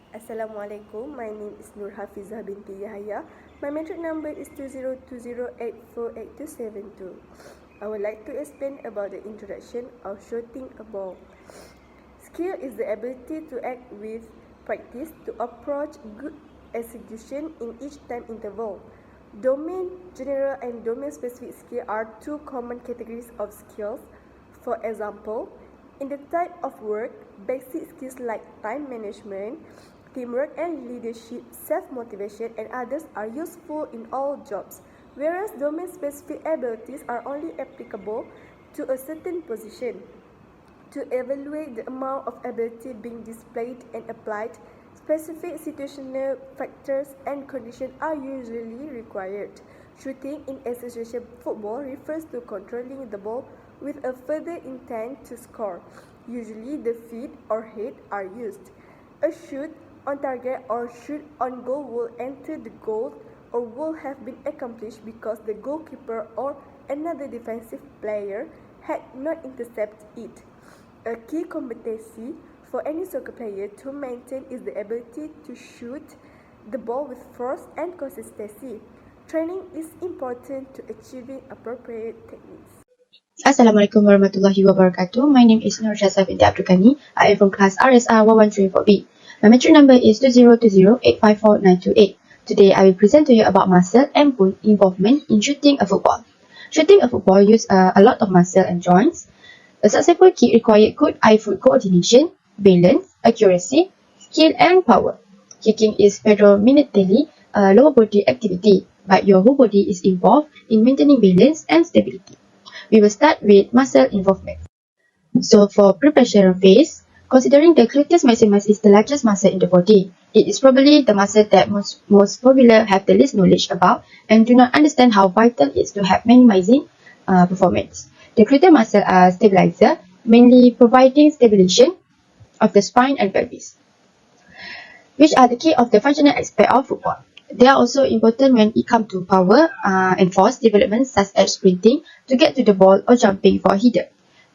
Assalamualaikum, my name is Nur Hafizah binti Yahya. My metric number is 2020848272. I would like to explain about the introduction of shooting a ball. Skill is the ability to act with practice to approach good execution in each time interval. Domain general and domain specific skill are two common categories of skills. For example, in the type of work, basic skills like time management, teamwork and leadership, self-motivation and others are useful in all jobs, whereas domain-specific abilities are only applicable to a certain position. To evaluate the amount of ability being displayed and applied, specific situational factors and conditions are usually required. Shooting in association football refers to controlling the ball with a further intent to score. Usually the feet or head are used. A shoot on target or shoot on goal will enter the goal or will have been accomplished because the goalkeeper or another defensive player had not intercepted it. A key competency for any soccer player to maintain is the ability to shoot the ball with force and consistency. Training is important to achieving appropriate techniques. Assalamualaikum warahmatullahi wabarakatuh. My name is Nur Shazah binti Abdul Ghani. I am from class RSR 1134B. My metric number is 2020854928. Today, I will present to you about muscle and bone involvement in shooting a football. Shooting a football uses a lot of muscle and joints. A successful kick requires good eye-foot coordination, balance, accuracy, skill, and power. Kicking is predominantly a lower body activity, but your whole body is involved in maintaining balance and stability. We will start with muscle involvement. So for preparation phase, considering the gluteus maximus is the largest muscle in the body, it is probably the muscle that most popular have the least knowledge about and do not understand how vital it is to have minimizing performance. The gluteus muscle are stabilizer, mainly providing stabilization of the spine and pelvis, which are the key of the functional aspect of football. They are also important when it comes to power and force development, such as sprinting to get to the ball or jumping for a header.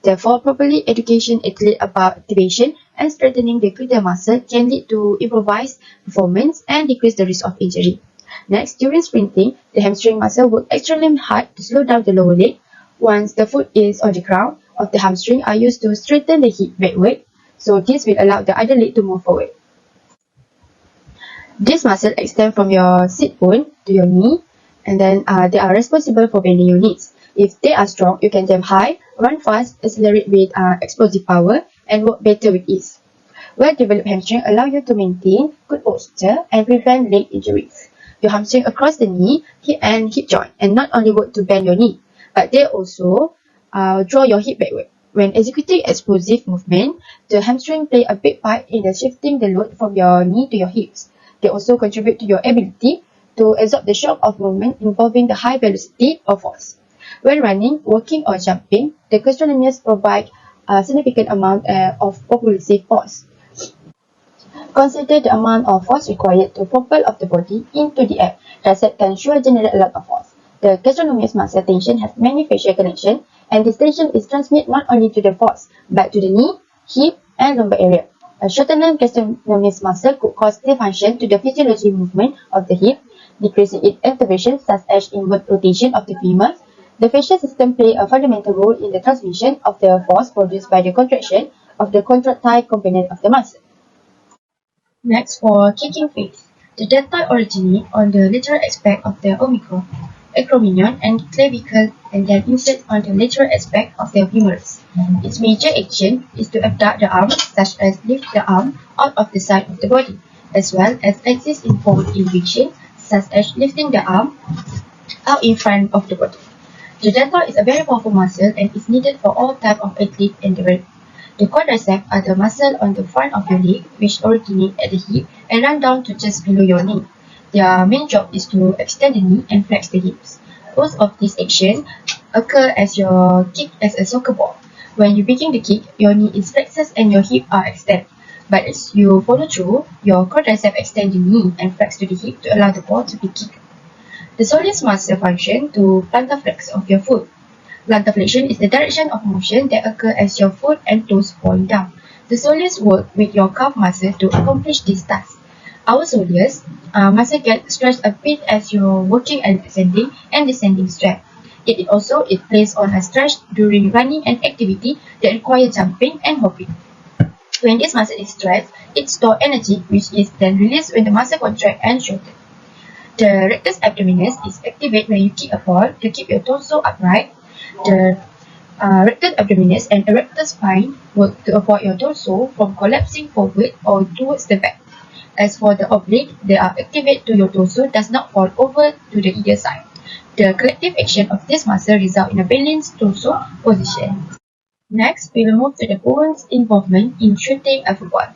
Therefore, properly education athlete about activation and strengthening the gluteus muscle can lead to improvised performance and decrease the risk of injury. Next, during sprinting, the hamstring muscle works extremely hard to slow down the lower leg. Once the foot is on the ground, of the hamstring are used to straighten the hip backward, so this will allow the other leg to move forward. This muscle extend from your sit bone to your knee, and then they are responsible for bending your knees. If they are strong, you can jump high, run fast, accelerate with explosive power, and work better with ease. Well-developed hamstring allow you to maintain good posture and prevent leg injuries. Your hamstring across the knee, hip and hip joint, and not only work to bend your knee, but they also draw your hip backward. When executing explosive movement, the hamstring play a big part in shifting the load from your knee to your hips. They also contribute to your ability to absorb the shock of movement involving the high velocity or force. When running, walking or jumping, the gastrocnemius provide a significant amount of propulsive force. Consider the amount of force required to propel of the body into the air. Tricep can sure generate a lot of force. The gastrocnemius muscle tension has many facial connections, and this tension is transmitted not only to the force, but to the knee, hip, and lumbar area. A shortened gastrocnemius muscle could cause dysfunction to the physiology movement of the hip, decreasing its activation such as inward rotation of the femur. The fascial system plays a fundamental role in the transmission of the force produced by the contraction of the contractile component of the muscle. Next, for kicking phase. The deltoid originates on the lateral aspect of the acromion and clavicle and then inserts on the lateral aspect of the humerus. Its major action is to abduct the arm, such as lift the arm out of the side of the body, as well as assist in forward elevation, such as lifting the arm out in front of the body. The deltoid is a very powerful muscle and is needed for all types of athletic endeavor. The quadriceps are the muscle on the front of your leg, which originate at the hip and run down to just below your knee. Their main job is to extend the knee and flex the hips. Most of these actions occur as you kick as a soccer ball. When you begin the kick, your knee is flexed and your hip are extended. But as you follow through, your quadriceps extend the knee and flex to the hip to allow the ball to be kicked. The soleus muscle function to plantar flex of your foot. Plantar flexion is the direction of motion that occurs as your foot and toes point down. The soleus work with your calf muscle to accomplish this task. Our soldiers must get stretched a bit as you're working an ascending and descending strap. It plays on a stretch during running and activity that require jumping and hopping. When this muscle is stretched, it stores energy which is then released when the muscle contracts and shortens. The rectus abdominis is activated when you kick a ball to keep your torso upright. The rectus abdominis and erector spine work to avoid your torso from collapsing forward or towards the back. As for the oblique, they are activated to your torso does not fall over to the either side. The collective action of this muscle results in a balanced torso position. Next, we will move to the bones involvement in shooting a football.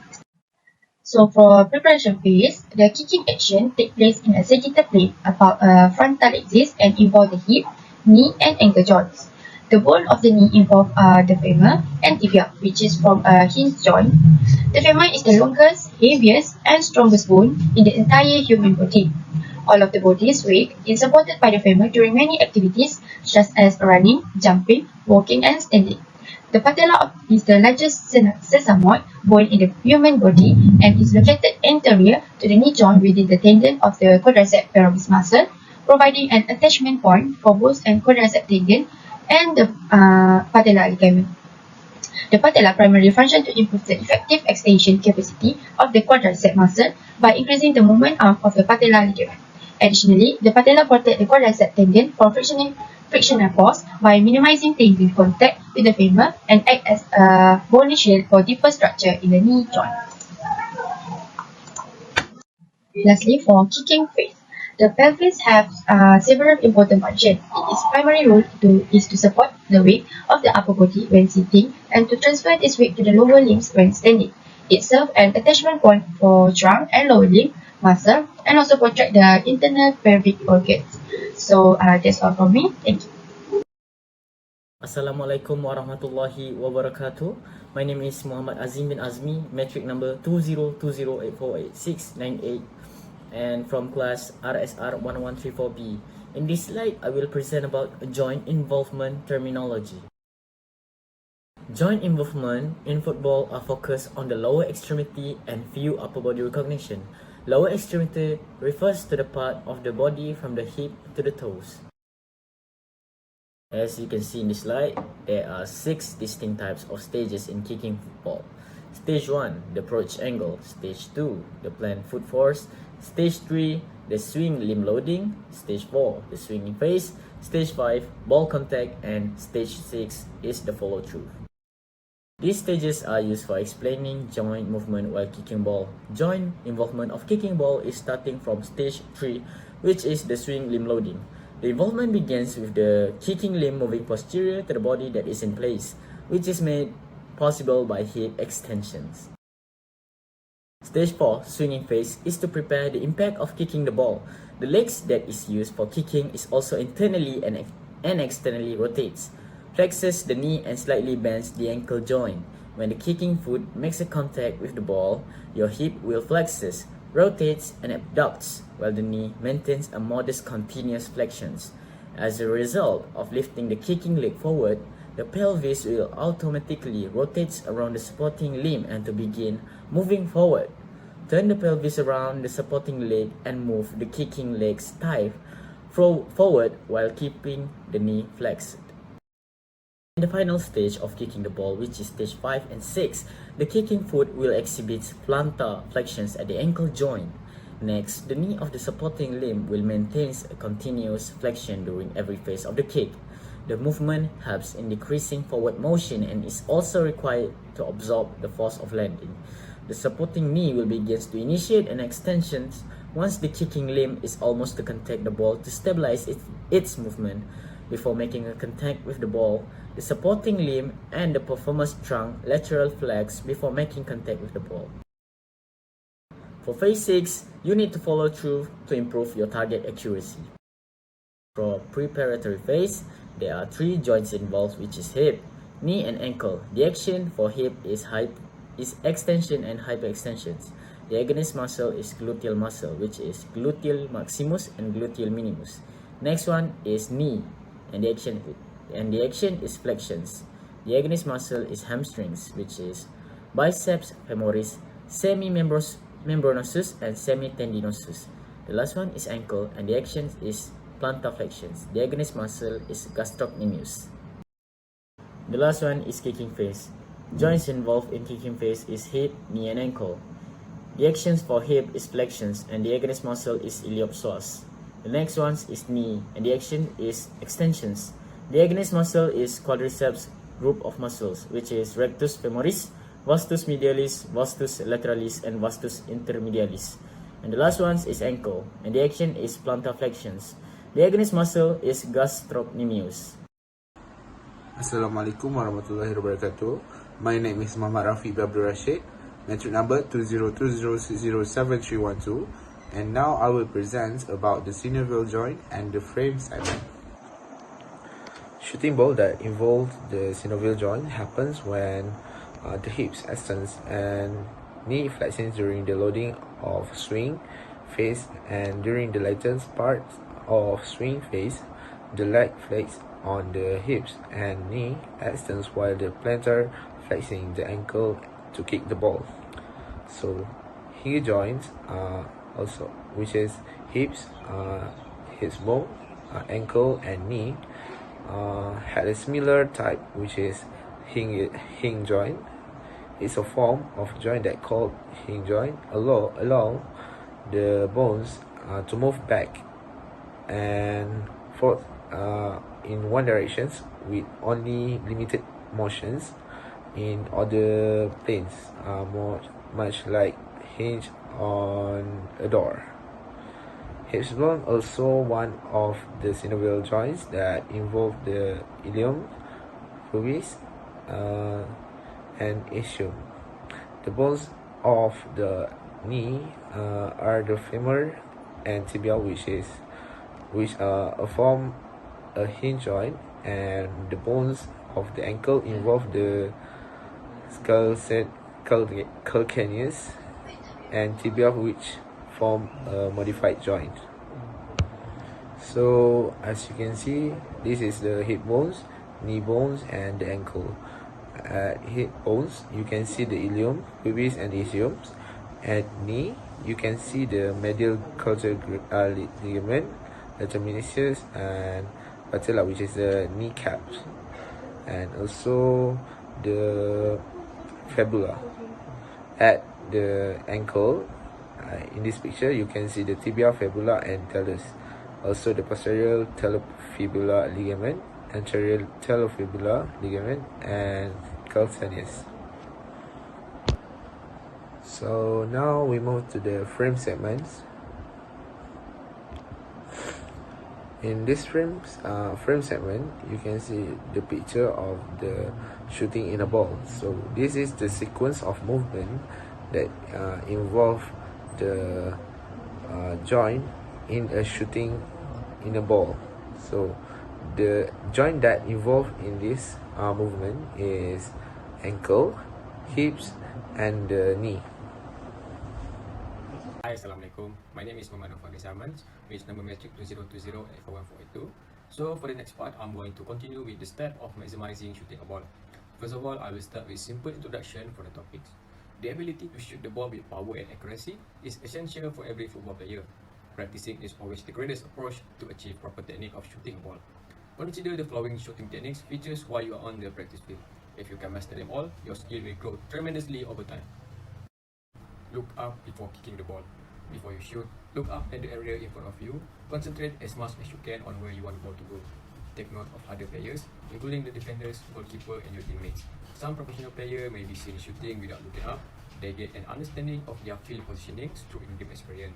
So for preparation phase, the kicking action takes place in a sagittal plane about a frontal axis and involve the hip, knee and ankle joints. The bone of the knee involve the femur and tibia, which is from a hinge joint. The femur is the longest, heaviest and strongest bone in the entire human body. All of the body's weight is supported by the femur during many activities such as running, jumping, walking and standing. The patella is the largest sesamoid bone in the human body and is located anterior to the knee joint within the tendon of the quadricep femoris muscle, providing an attachment point for both and quadricep tendon and the patella ligament. The patella primarily functions to improve the effective extension capacity of the quadricep muscle by increasing the movement arm of the patella ligament. Additionally, the patella protects the quadricep tendon from frictional force by minimizing tendon contact with the femur and act as a bony shield for deeper structure in the knee joint. Lastly, for kicking phase, the pelvis has several important functions. Its primary role is to support the weight of the upper body when sitting and to transfer this weight to the lower limbs when standing. It serves an attachment point for trunk and lower limb muscle and also contract the internal pelvic organs. So that's all from me. Thank you. Assalamualaikum warahmatullahi wabarakatuh. My name is Muhammad Azim bin Azmi, metric number 2020848698 and from class RSR 1134B. In this slide, I will present about joint involvement terminology. Joint involvement in football are focused on the lower extremity and few upper body recognition. Lower extremity refers to the part of the body from the hip to the toes. As you can see in this slide, there are 6 distinct types of stages in kicking football. Stage 1, the approach angle. Stage 2, the plant foot force. Stage 3, the swing limb loading. Stage 4, the swinging phase. Stage 5, ball contact. And stage 6 is the follow through. These stages are used for explaining joint movement while kicking ball. Joint involvement of kicking ball is starting from stage 3, which is the swing limb loading. The involvement begins with the kicking limb moving posterior to the body that is in place, which is made possible by hip extensions. Stage 4, swinging phase, is to prepare the impact of kicking the ball. The legs that is used for kicking is also internally and externally rotates, flexes the knee and slightly bends the ankle joint. When the kicking foot makes a contact with the ball, your hip will flexes, rotates and abducts, while the knee maintains a modest continuous flexions. As a result of lifting the kicking leg forward, the pelvis will automatically rotate around the supporting limb and to begin moving forward. Turn the pelvis around the supporting leg and move the kicking legs tight forward while keeping the knee flexed. In the final stage of kicking the ball, which is stage 5 and 6, the kicking foot will exhibit plantar flexions at the ankle joint. Next, the knee of the supporting limb will maintain a continuous flexion during every phase of the kick. The movement helps in decreasing forward motion and is also required to absorb the force of landing. The supporting knee will begin to initiate an extension once the kicking limb is almost to contact the ball to stabilize its movement. Before making a contact with the ball, the supporting limb and the performer's trunk lateral flex before making contact with the ball. For phase 6, you need to follow through to improve your target accuracy. For preparatory phase, there are 3 joints involved, which is hip, knee and ankle. The action for hip is extension and hyperextensions. The agonist muscle is gluteal muscle, which is gluteal maximus and gluteal minimus. Next one is knee, and the action is flexions. The agonist muscle is hamstrings, which is biceps femoris, semimembranous membranosus, and semitendinosus. The last one is ankle, and the action is plantar flexions. The agonist muscle is gastrocnemius. The last one is kicking phase. Joints involved in kicking phase is hip, knee, and ankle. The actions for hip is flexions, and the agonist muscle is iliopsoas. The next one is knee, and the action is extensions. The agonist muscle is quadriceps group of muscles, which is rectus femoris, vastus medialis, vastus lateralis, and vastus intermedialis. And the last one is ankle, and the action is plantar flexions. The agonist muscle is gastrocnemius. Assalamualaikum warahmatullahi wabarakatuh. My name is Muhammad Rafi Abdul Rashid, metric number 2020607312, and now I will present about the synovial joint and the frame segment. Shooting ball that involves the synovial joint happens when the hips extends and knee flexes during the loading of swing phase, and during the latent part of swing phase, the leg flex on the hips and knee extends while the plantar flexing the ankle to kick the ball. So heel joints also, which is hips, hips bone, ankle and knee, had a similar type, which is hinge joint. It's a form of joint that called hinge joint allow the bones to move back and forth in one direction with only limited motions in other planes, much like hinge on a door. Hips bone also one of the synovial joints that involve the ilium, pubis, and ischium. The bones of the knee are the femur and tibia, which form a hinge joint, and the bones of the ankle involve the calcaneus and tibia, which form a modified joint. So as you can see, this is the hip bones, knee bones, and the ankle. At hip bones, you can see the ilium, pubis, and ischium. At knee, you can see the medial collateral ligament, lateralis, and patella, which is the kneecaps, and also the fibula. At the ankle, in this picture, you can see the tibia, fibula, and talus. Also the posterior talofibular ligament, anterior talofibular ligament, and calcaneus. So now we move to the frame segments. In this frame segment, you can see the picture of the shooting in a ball. So this is the sequence of movement that involve the joint in a shooting in a ball. So the joint that involved in this movement is ankle, hips, and the knee. Hi, Assalamualaikum. My name is Muhammad Nofal Samans, which number metric 2020-84142. So for the next part, I'm going to continue with the step of maximizing shooting a ball. First of all, I will start with simple introduction for the topics. The ability to shoot the ball with power and accuracy is essential for every football player. Practicing is always the greatest approach to achieve proper technique of shooting a ball. Consider the following shooting techniques features while you are on the practice field. If you can master them all, your skill will grow tremendously over time. Look up before kicking the ball. Before you shoot, look up at the area in front of you. Concentrate as much as you can on where you want the ball to go. Take note of other players, including the defenders, goalkeeper, and your teammates. Some professional players may be seen shooting without looking up. They get an understanding of their field positioning through in-game experience.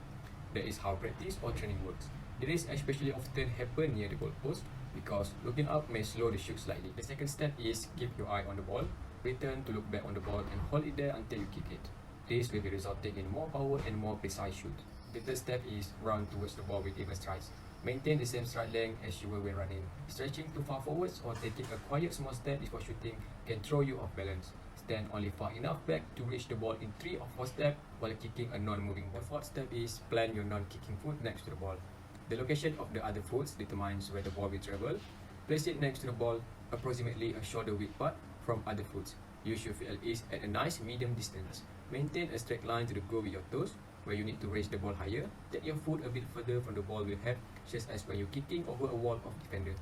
That is how practice or training works. This especially often happen near the goalpost because looking up may slow the shoot slightly. The second step is keep your eye on the ball. Return to look back on the ball and hold it there until you kick it. This will be resulting in more power and more precise shoot. The third step is run towards the ball with even strides. Maintain the same stride length as you were when running. Stretching too far forwards or taking a quiet small step before shooting can throw you off balance. Stand only far enough back to reach the ball in 3 or 4 steps while kicking a non-moving ball. The fourth step is plant your non-kicking foot next to the ball. The location of the other foot determines where the ball will travel. Place it next to the ball, approximately a shoulder width apart from other foot. Use your feet at least at a nice medium distance. Maintain a straight line to the goal with your toes. Where you need to raise the ball higher, take your foot a bit further from the ball will help, just as when you're kicking over a wall of defender.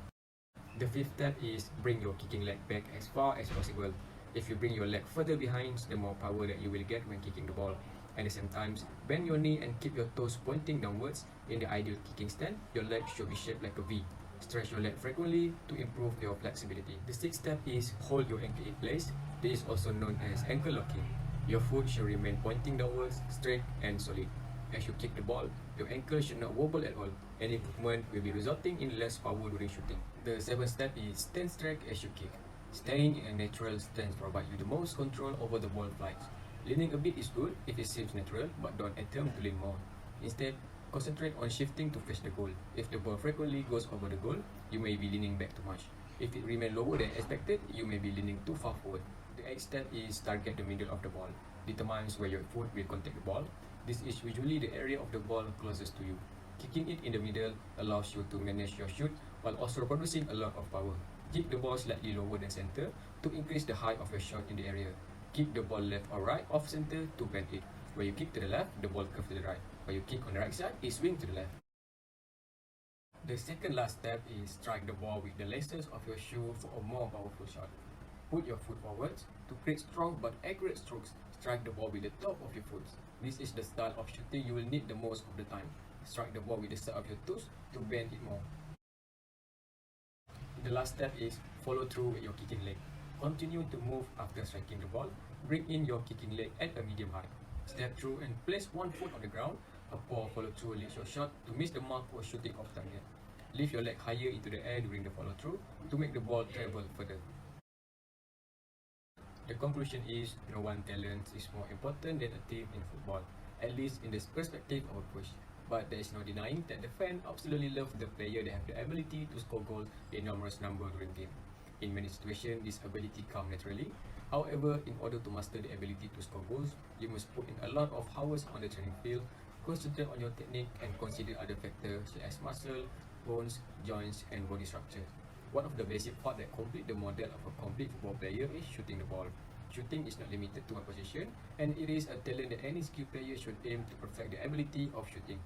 The fifth step is bring your kicking leg back as far as possible. If you bring your leg further behind, the more power that you will get when kicking the ball. At the same time, bend your knee and keep your toes pointing downwards. In the ideal kicking stand, your leg should be shaped like a V. Stretch your leg frequently to improve your flexibility. The sixth step is hold your ankle in place. This is also known as ankle locking. Your foot should remain pointing downwards, straight and solid. As you kick the ball, your ankle should not wobble at all. Any movement will be resulting in less power during shooting. The seventh step is stand straight as you kick. Staying in a natural stance provides you the most control over the ball flight. Leaning a bit is good if it seems natural, but don't attempt to lean more. Instead, concentrate on shifting to face the goal. If the ball frequently goes over the goal, you may be leaning back too much. If it remains lower than expected, you may be leaning too far forward. The eighth step is target the middle of the ball. Determines where your foot will contact the ball. This is usually the area of the ball closest to you. Kicking it in the middle allows you to manage your shoot while also producing a lot of power. Kick the ball slightly lower than center to increase the height of your shot in the area. Kick the ball left or right off center to bend it. When you kick to the left, the ball curves to the right. When you kick on the right side, it swings to the left. The second last step is strike the ball with the laces of your shoe for a more powerful shot. Put your foot forwards to create strong but accurate strokes. Strike the ball with the top of your foot. This is the style of shooting you will need the most of the time. Strike the ball with the side of your toes to bend it more. The last step is follow through with your kicking leg. Continue to move after striking the ball. Bring in your kicking leg at a medium height. Step through and place one foot on the ground. A poor follow through leads your shot to miss the mark or shooting off target. Lift your leg higher into the air during the follow through to make the ball travel further. The conclusion is no one talent is more important than a team in football, at least in the perspective of a coach. But there is no denying that the fans absolutely love the player that have the ability to score goals in numerous numbers during game. In many situations, this ability comes naturally. However, in order to master the ability to score goals, you must put in a lot of hours on the training field, concentrate on your technique, and consider other factors such as muscle, bones, joints, and body structure. One of the basic parts that complete the model of a complete football player is shooting the ball. Shooting is not limited to one position, and it is a talent that any skilled player should aim to perfect the ability of shooting.